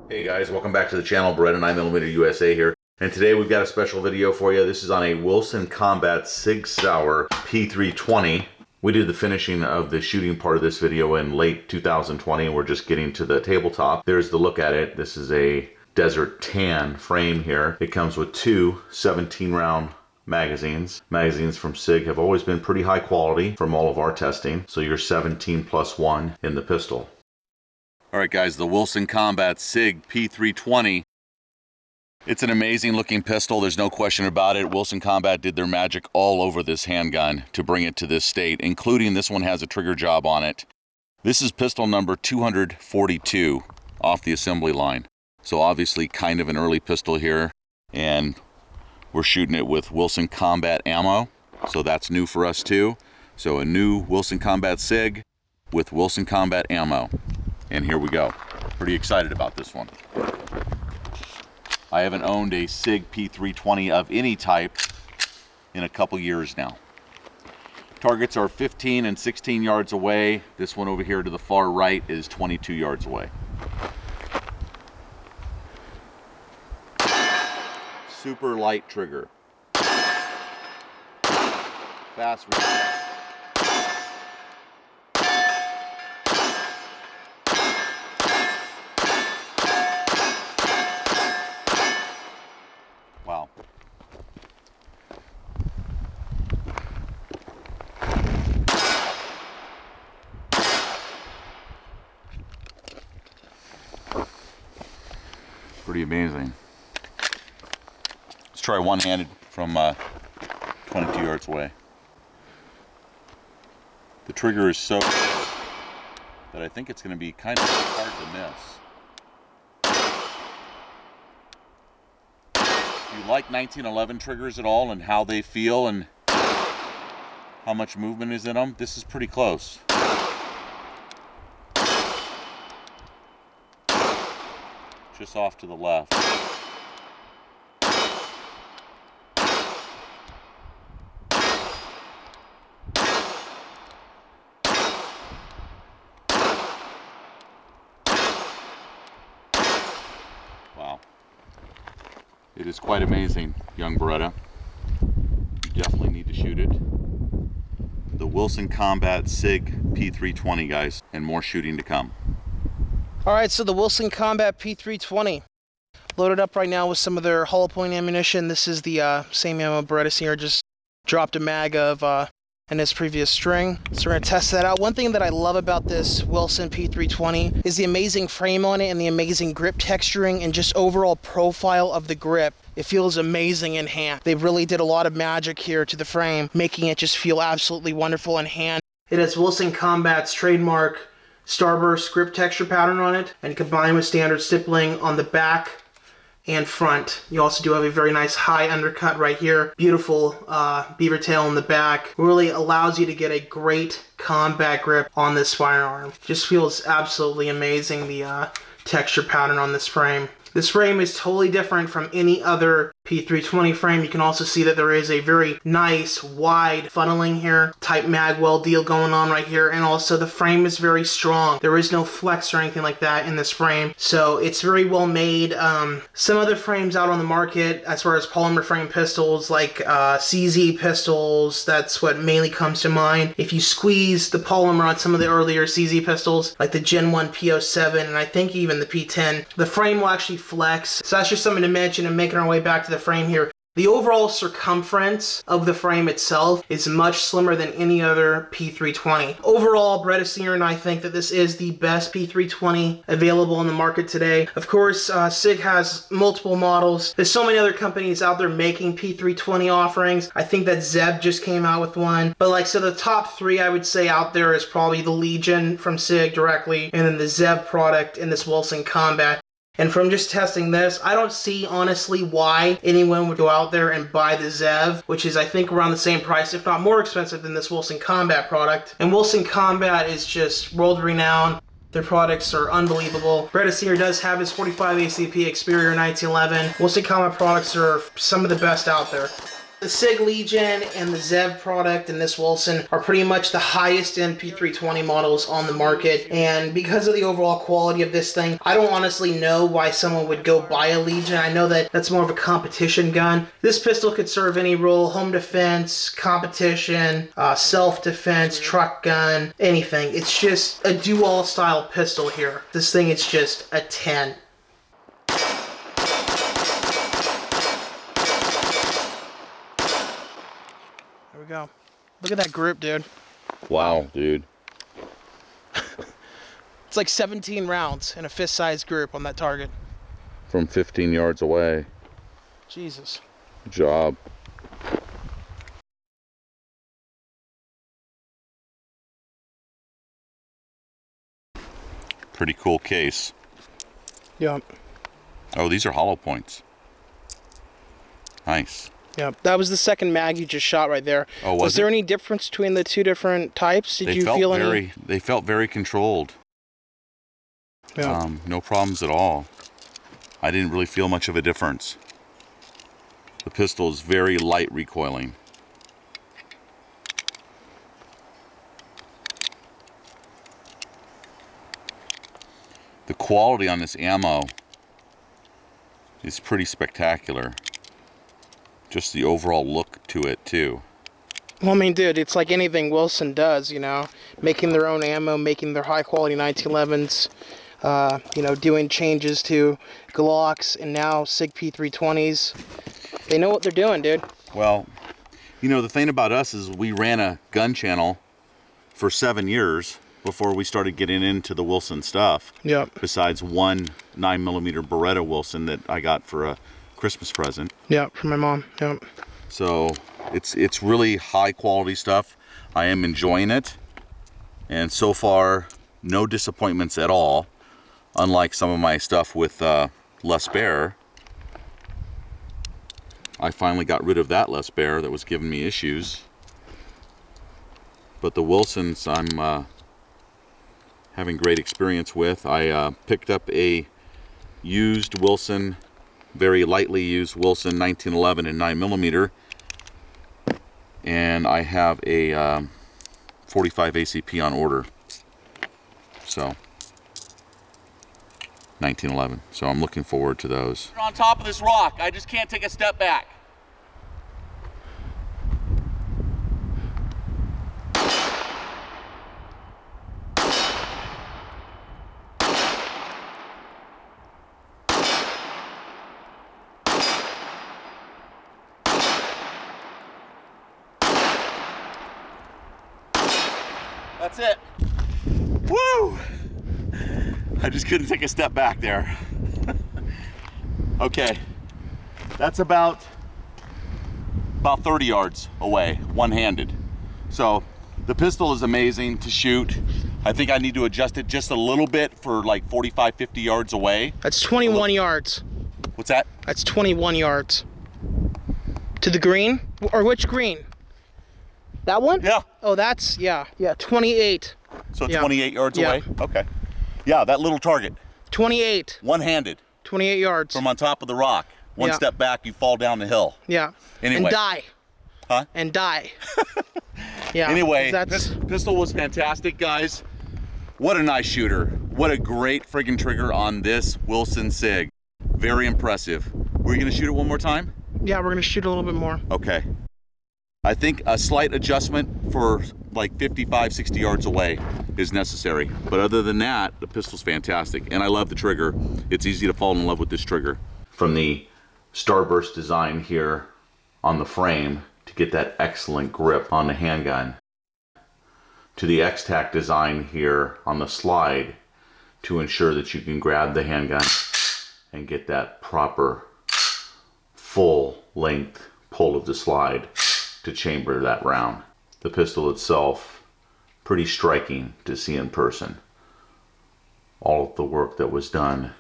Hey guys, welcome back to the channel. Beretta 9mm USA here. And today we've got a special video for you. This is on a Wilson Combat SIG P320. We did the finishing of the shooting part of this video in late 2020 and we're just getting to the tabletop. There's the look at it. This is a desert tan frame here. It comes with two 17-round magazines. Magazines from SIG have always been pretty high quality from all of our testing. So you're 17+1 in the pistol. Alright guys, the Wilson Combat SIG P320. It's an amazing looking pistol, there's no question about it. Wilson Combat did their magic all over this handgun to bring it to this state, including this one has a trigger job on it. This is pistol number 242 off the assembly line. So obviously kind of an early pistol here, and we're shooting it with Wilson Combat ammo, so that's new for us too. So a new Wilson Combat SIG with Wilson Combat ammo. And here we go. Pretty excited about this one. I haven't owned a SIG P320 of any type in a couple years now. Targets are 15 and 16 yards away. This one over here to the far right is 22 yards away. Super light trigger. Fast release. Wow. Pretty amazing. Let's try one-handed from 22 yards away. The trigger is so good that I think it's going to be kind of hard to miss. If you like 1911 triggers at all and how they feel and how much movement is in them, this is pretty close. Just off to the left. Wow. It is quite amazing, young Beretta. You definitely need to shoot it. The Wilson Combat SIG P320, guys, and more shooting to come. Alright, so the Wilson Combat P320. Loaded up right now with some of their hollow point ammunition. This is the same ammo Beretta's here, just dropped a mag of in his previous string. So we're going to test that out. One thing that I love about this Wilson P320 is the amazing frame on it and the amazing grip texturing and just overall profile of the grip. It feels amazing in hand. They really did a lot of magic here to the frame, making it just feel absolutely wonderful in hand. It has Wilson Combat's trademark starburst grip texture pattern on it, and combined with standard stippling on the back and front. You also do have a very nice high undercut right here. Beautiful beaver tail in the back. Really allows you to get a great combat grip on this firearm. Just feels absolutely amazing, the texture pattern on this frame. This frame is totally different from any other P320 frame. You can also see that there is a very nice wide funneling here, type magwell deal going on right here, and also the frame is very strong. There is no flex or anything like that in this frame, so it's very well made. Some other frames out on the market as far as polymer frame pistols, like CZ pistols, that's what mainly comes to mind. If you squeeze the polymer on some of the earlier CZ pistols, like the Gen 1 P07 and I think even the P10, the frame will actually flex. So that's just something to mention, and making our way back to the frame here. The overall circumference of the frame itself is much slimmer than any other P320. Overall, Beretta Senior and I think that this is the best P320 available in the market today. Of course, SIG has multiple models. There's so many other companies out there making P320 offerings. I think that Zeb just came out with one. But so the top three I would say out there is probably the Legion from SIG directly, and then the Zeb product and this Wilson Combat. And from just testing this, I don't see honestly why anyone would go out there and buy the Zev, which is I think around the same price, if not more expensive than this Wilson Combat product. And Wilson Combat is just world renowned. Their products are unbelievable. Beretta Senior does have his 45 ACP Experior 1911. Wilson Combat products are some of the best out there. The SIG Legion and the ZEV product and this Wilson are pretty much the highest end P320 models on the market, and because of the overall quality of this thing, I don't honestly know why someone would go buy a Legion. I know that that's more of a competition gun. This pistol could serve any role: home defense, competition, self-defense, truck gun, anything. It's just a dual style pistol here. This thing is just a 10. There we go. Look at that grip, dude. Wow, dude. It's like 17 rounds in a fist-sized grip on that target. From 15 yards away. Jesus. Good job. Pretty cool case. Yep. Oh, these are hollow points. Nice. Yep. That was the second mag you just shot right there. Oh, was there any difference between the two different types? Did you feel any? They felt very controlled. Yeah. No problems at all. I didn't really feel much of a difference. The pistol is very light recoiling. The quality on this ammo is pretty spectacular. Just the overall look to it too. Well, I mean, dude, it's like anything Wilson does, you know, making their own ammo, making their high-quality 1911s, you know, doing changes to Glocks and now SIG P320s. They know what they're doing, dude. Well, you know, the thing about us is we ran a gun channel for 7 years before we started getting into the Wilson stuff. Yep. Besides one 9mm Beretta Wilson that I got for a Christmas present. Yep, from my mom. Yep. So it's really high quality stuff. I am enjoying it, and so far no disappointments at all, unlike some of my stuff with Les Bear. I finally got rid of that Les Bear that was giving me issues, but the Wilsons I'm having great experience with. I picked up a used Wilson, very lightly used Wilson 1911 and 9mm, and I have a 45 ACP on order. So 1911. So I'm looking forward to those. On top of this rock, I just can't take a step back. That's it. Woo! I just couldn't take a step back there. Okay, that's about 30 yards away, one-handed. So the pistol is amazing to shoot. I think I need to adjust it just a little bit for like 45, 50 yards away. That's 21 yards. What's that? That's 21 yards. To the green? Or which green? That one? Yeah. Oh, that's, yeah, 28. So Yeah. 28 yards Yeah. away? Okay. Yeah, that little target, 28. one-handed, 28 yards. from on top of the rock. One Yeah. step back, you fall down the hill. Yeah. Anyway. And die. Huh? And die. Yeah. Anyway, that's this pistol was fantastic, guys. What a nice shooter. What a great friggin' trigger on this Wilson SIG. Very impressive. Were you gonna shoot it one more time? yeah. We're gonna shoot a little bit more. Okay. I think a slight adjustment for like 55, 60 yards away is necessary. But other than that, the pistol's fantastic. And I love the trigger. It's easy to fall in love with this trigger. From the Starburst design here on the frame to get that excellent grip on the handgun, to the X-Tac design here on the slide to ensure that you can grab the handgun and get that proper full length pull of the slide to chamber that round. The pistol itself, pretty striking to see in person. All of the work that was done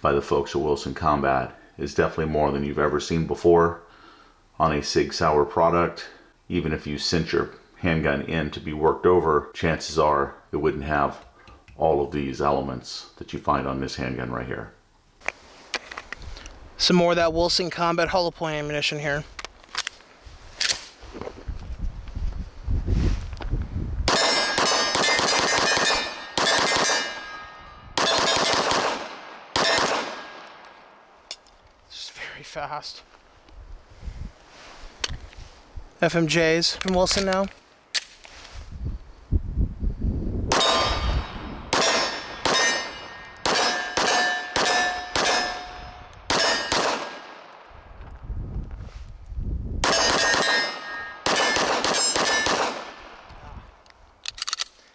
by the folks at Wilson Combat is definitely more than you've ever seen before on a SIG Sauer product. Even if you sent your handgun in to be worked over, chances are it wouldn't have all of these elements that you find on this handgun right here. Some more of that Wilson Combat hollow point ammunition here. fast. FMJs from Wilson now.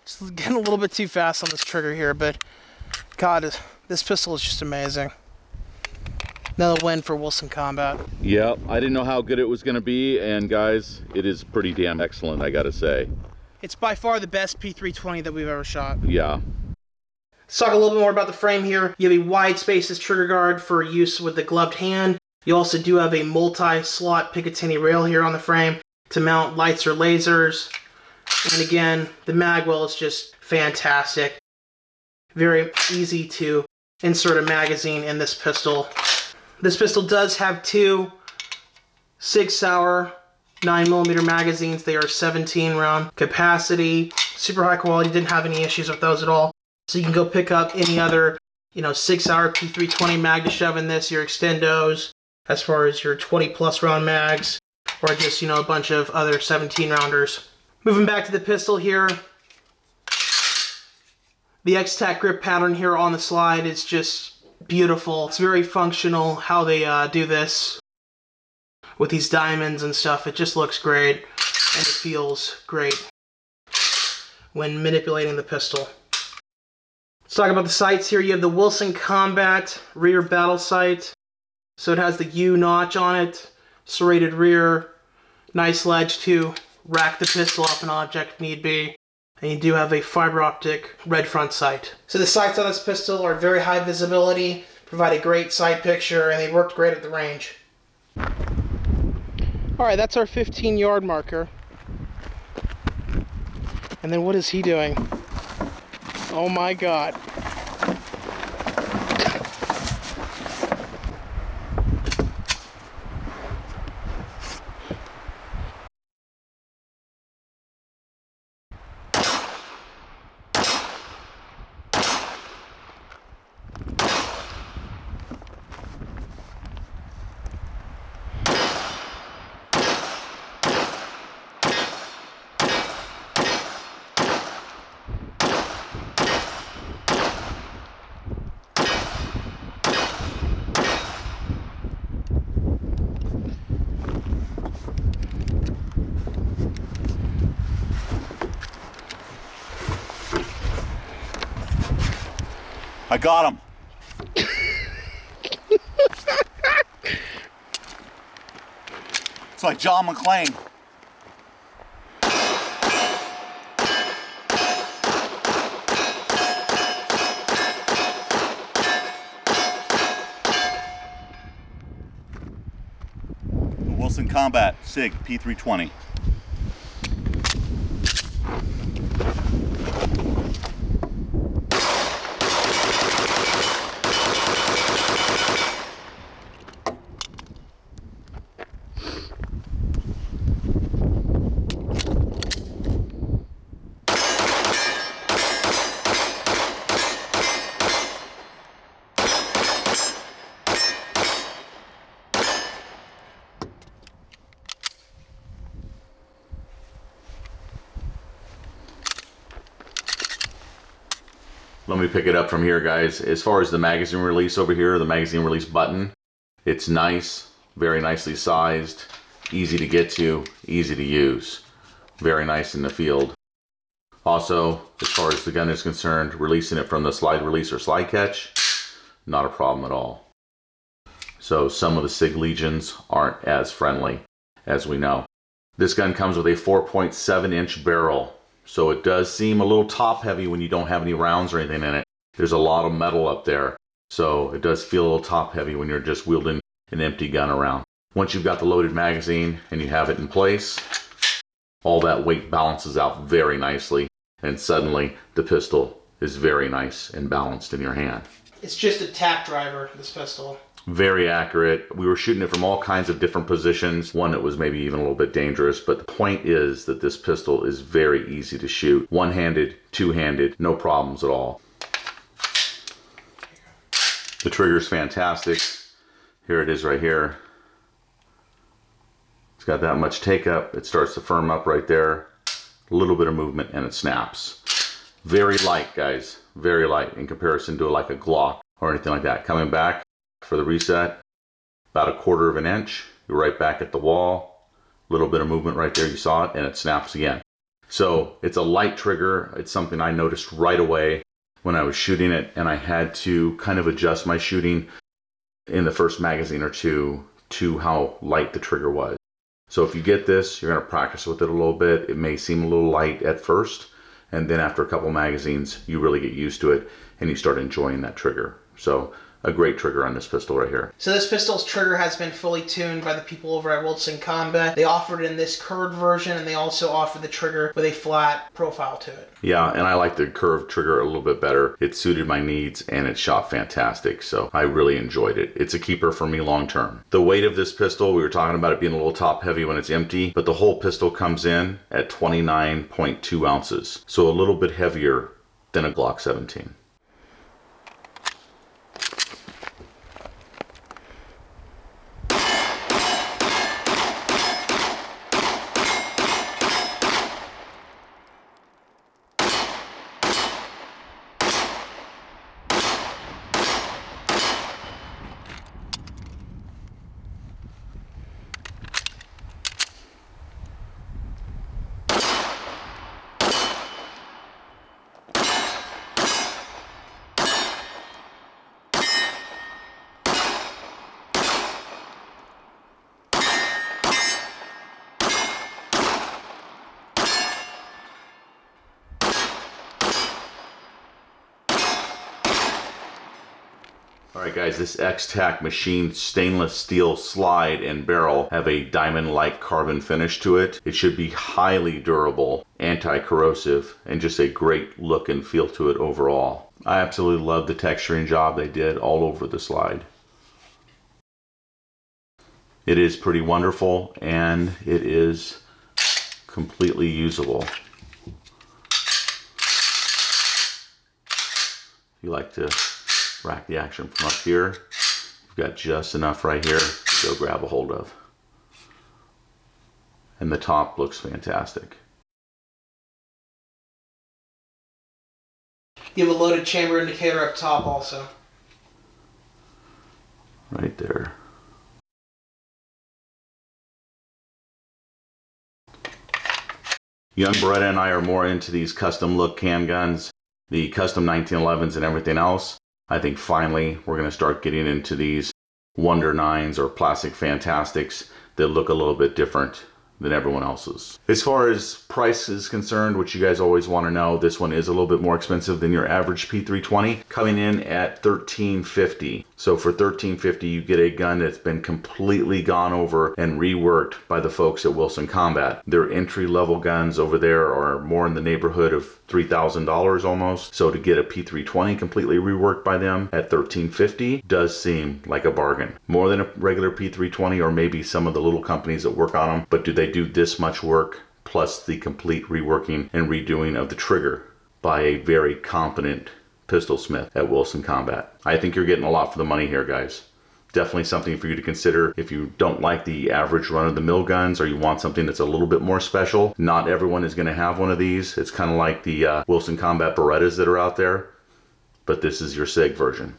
Just getting a little bit too fast on this trigger here, but God, this pistol is just amazing. Another win for Wilson Combat. Yep, I didn't know how good it was going to be, and guys, it is pretty damn excellent, I gotta say. It's by far the best P320 that we've ever shot. Yeah. Let's talk a little bit more about the frame here. You have a wide spaces trigger guard for use with the gloved hand. You also do have a multi-slot Picatinny rail here on the frame to mount lights or lasers. And again, the mag well is just fantastic. Very easy to insert a magazine in this pistol. This pistol does have two SIG Sauer 9mm magazines. They are 17 round capacity, super high quality. Didn't have any issues with those at all. So you can go pick up any other, SIG Sauer P320 mag to shove in this, your extendos, as far as your 20+ round mags, or just, a bunch of other 17 rounders. Moving back to the pistol here, the X-Tac grip pattern here on the slide is just beautiful. It's very functional how they do this with these diamonds and stuff. It just looks great, and it feels great when manipulating the pistol. Let's talk about the sights here. You have the Wilson Combat rear battle sight. So it has the U notch on it, serrated rear, nice ledge to rack the pistol off an object if need be. And you do have a fiber optic red front sight. So the sights on this pistol are very high visibility, provide a great sight picture, and they worked great at the range. Alright, that's our 15-yard marker. And then what is he doing? Oh my God. I got him. It's like John McClane. Wilson Combat SIG P320. Let me pick it up from here, guys. As far as the magazine release over here, the magazine release button, it's nice, very nicely sized, easy to get to, easy to use. Very nice in the field. Also, as far as the gun is concerned, releasing it from the slide release or slide catch, not a problem at all. So some of the SIG Legions aren't as friendly, as we know. This gun comes with a 4.7-inch barrel. So it does seem a little top heavy when you don't have any rounds or anything in it. There's a lot of metal up there. So it does feel a little top heavy when you're just wielding an empty gun around. Once you've got the loaded magazine and you have it in place, all that weight balances out very nicely. And suddenly the pistol is very nice and balanced in your hand. It's just a tap driver, this pistol. Very accurate. We were shooting it from all kinds of different positions. One that was maybe even a little bit dangerous, but the point is that this pistol is very easy to shoot. One-handed, two-handed, no problems at all. The trigger's fantastic. Here it is right here. It's got that much take up. It starts to firm up right there. A little bit of movement and it snaps. Very light, guys. Very light in comparison to like a Glock or anything like that. Coming back for the reset, about 1/4 of an inch. You're right back at the wall. A little bit of movement right there. You saw it and it snaps again. So it's a light trigger. It's something I noticed right away when I was shooting it, and I had to kind of adjust my shooting in the first magazine or two to how light the trigger was. So if you get this, you're going to practice with it a little bit. It may seem a little light at first, and then after a couple magazines, you really get used to it and you start enjoying that trigger. So a great trigger on this pistol right here. So this pistol's trigger has been fully tuned by the people over at Wilson Combat. They offered it in this curved version, and they also offer the trigger with a flat profile to it. Yeah, and I like the curved trigger a little bit better. It suited my needs and it shot fantastic, so I really enjoyed it. It's a keeper for me long term. The weight of this pistol, we were talking about it being a little top heavy when it's empty, but the whole pistol comes in at 29.2 ounces, so a little bit heavier than a Glock 17. Alright guys, this X-Tac machined stainless steel slide and barrel have a diamond-like carbon finish to it. It should be highly durable, anti-corrosive, and just a great look and feel to it overall. I absolutely love the texturing job they did all over the slide. It is pretty wonderful and it is completely usable. If you like to rack the action from up here, you've got just enough right here to go grab a hold of. And the top looks fantastic. You have a loaded chamber indicator up top also. Right there. Young Beretta and I are more into these custom look handguns, the custom 1911s and everything else. I think finally we're going to start getting into these Wonder 9s or Plastic Fantastics that look a little bit different than everyone else's. As far as price is concerned, which you guys always want to know, this one is a little bit more expensive than your average P320, coming in at $1350. So for $1350, you get a gun that's been completely gone over and reworked by the folks at Wilson Combat. Their entry-level guns over there are more in the neighborhood of $3,000 almost. So to get a P320 completely reworked by them at $1350 does seem like a bargain. More than a regular P320 or maybe some of the little companies that work on them, but do they do this much work plus the complete reworking and redoing of the trigger by a very competent pistol smith at Wilson Combat? I think you're getting a lot for the money here, guys. Definitely something for you to consider if you don't like the average run-of-the-mill guns or you want something that's a little bit more special. Not everyone is going to have one of these. It's kind of like the Wilson Combat Berettas that are out there, but this is your SIG version.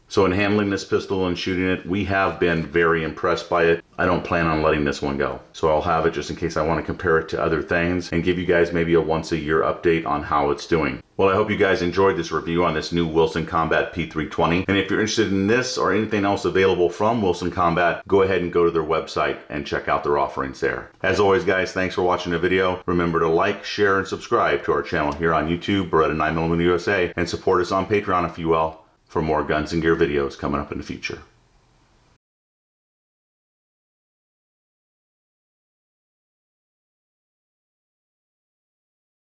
So in handling this pistol and shooting it, we have been very impressed by it. I don't plan on letting this one go. So I'll have it just in case I want to compare it to other things and give you guys maybe a once-a-year update on how it's doing. Well, I hope you guys enjoyed this review on this new Wilson Combat P320. And if you're interested in this or anything else available from Wilson Combat, go ahead and go to their website and check out their offerings there. As always, guys, thanks for watching the video. Remember to like, share, and subscribe to our channel here on YouTube, Beretta 9mm USA, and support us on Patreon if you will, for more guns and gear videos coming up in the future.